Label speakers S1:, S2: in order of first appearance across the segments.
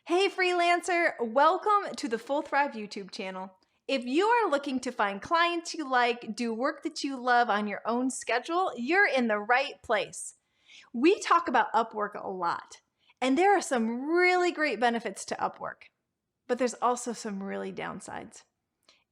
S1: Hey freelancer, welcome to the Full-Thrive YouTube channel. If you are looking to find clients you like, do work that you love on your own schedule, you're in the right place. We talk about Upwork a lot, and there are some really great benefits to Upwork, but there's also some really downsides.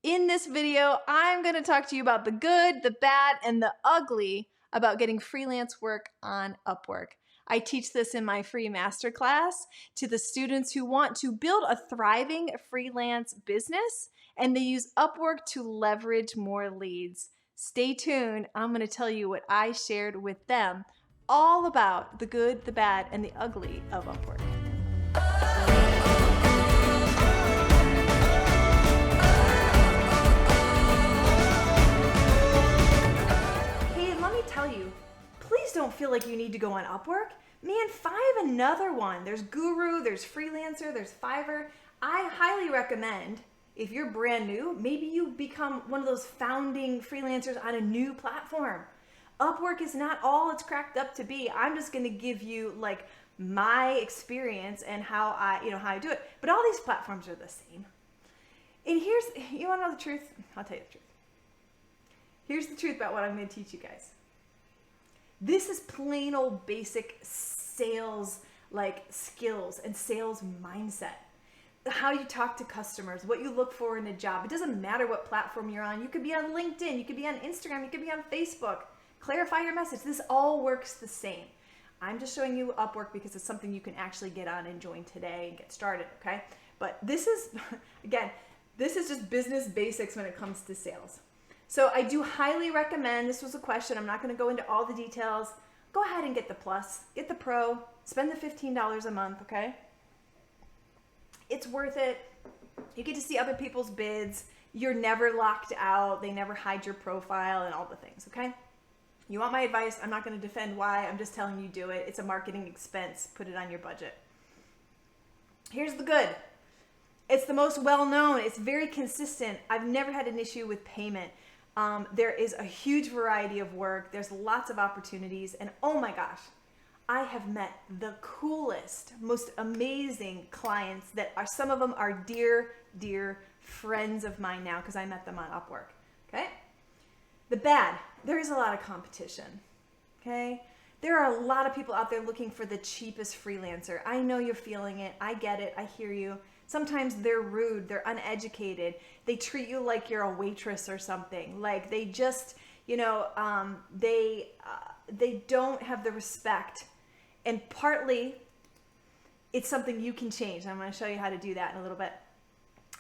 S1: In this video, I'm going to talk to you about the good, the bad, and the ugly about getting freelance work on Upwork. I teach this in my free masterclass to the students who want to build a thriving freelance business and they use Upwork to leverage more leads. Stay tuned. I'm going to tell you what I shared with them all about the good, the bad, and the ugly of Upwork. Tell you, please don't feel like you need to go on Upwork. Man, find another one. There's Guru, there's Freelancer, there's Fiverr. I highly recommend, if you're brand new, maybe you become one of those founding freelancers on a new platform. Upwork is not all it's cracked up to be. I'm just going to give you like my experience and how I do it. But all these platforms are the same. And you want to know the truth? I'll tell you the truth. Here's the truth about what I'm going to teach you guys. This is plain old basic sales skills and sales mindset. How you talk to customers, what you look for in a job. It doesn't matter what platform you're on. You could be on LinkedIn, you could be on Instagram, you could be on Facebook. Clarify your message. This all works the same. I'm just showing you Upwork because it's something you can actually get on and join today and get started, okay? But this is, again, this is just business basics when it comes to sales. So I do highly recommend, this was a question, I'm not going to go into all the details. Go ahead and get the Plus, get the Pro, spend the $15 a month, okay? It's worth it. You get to see other people's bids. You're never locked out. They never hide your profile and all the things, okay? You want my advice? I'm not going to defend why. I'm just telling you do it. It's a marketing expense. Put it on your budget. Here's the good. It's the most well-known. It's very consistent. I've never had an issue with payment. There is a huge variety of work. There's lots of opportunities. And oh my gosh, I have met the coolest, most amazing clients that are, some of them are dear, dear friends of mine now because I met them on Upwork. Okay? The bad, there is a lot of competition. Okay? There are a lot of people out there looking for the cheapest freelancer. I know you're feeling it. I get it. I hear you. Sometimes they're rude, they're uneducated, they treat you like you're a waitress or something. Like they just, they don't have the respect. And partly, it's something you can change. I'm going to show you how to do that in a little bit.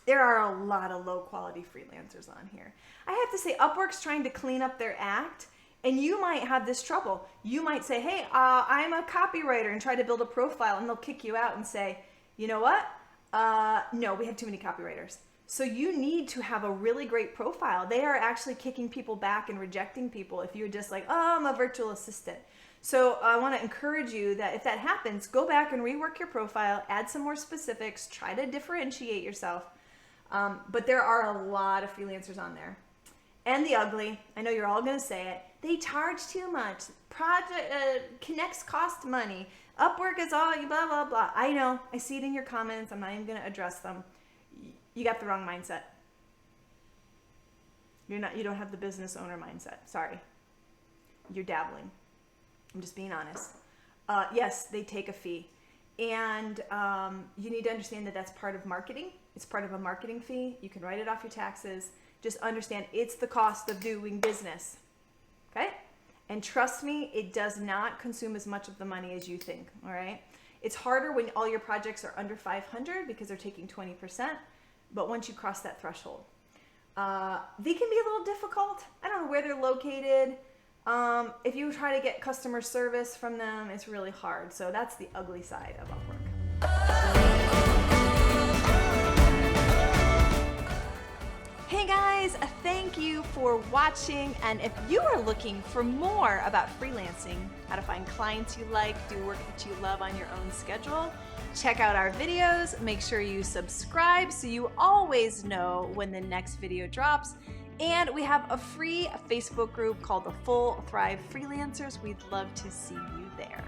S1: There are a lot of low quality freelancers on here. I have to say, Upwork's trying to clean up their act. And you might have this trouble. You might say, hey, I'm a copywriter and try to build a profile, and they'll kick you out and say, you know what? No, we have too many copywriters. So you need to have a really great profile. They are actually kicking people back and rejecting people if you're just like, oh, I'm a virtual assistant. So I want to encourage you that if that happens, go back and rework your profile, add some more specifics, try to differentiate yourself. But there are a lot of freelancers on there. And the ugly, I know you're all going to say it, they charge too much. Connects cost money. Upwork is all blah, blah, blah. I know. I see it in your comments. I'm not even going to address them. You got the wrong mindset. You don't have the business owner mindset. Sorry. You're dabbling. I'm just being honest. Yes, they take a fee. And you need to understand that that's part of marketing. It's part of a marketing fee. You can write it off your taxes. Just understand it's the cost of doing business. Okay? And trust me, it does not consume as much of the money as you think, all right? It's harder when all your projects are under 500 because they're taking 20%, but once you cross that threshold. They can be a little difficult. I don't know where they're located. If you try to get customer service from them, it's really hard. So that's the ugly side of Upwork. Hey guys, thank you for watching, and if you are looking for more about freelancing, how to find clients you like, do work that you love on your own schedule, check out our videos, make sure you subscribe so you always know when the next video drops, and we have a free Facebook group called the Full-Thrive Freelancers. We'd love to see you there.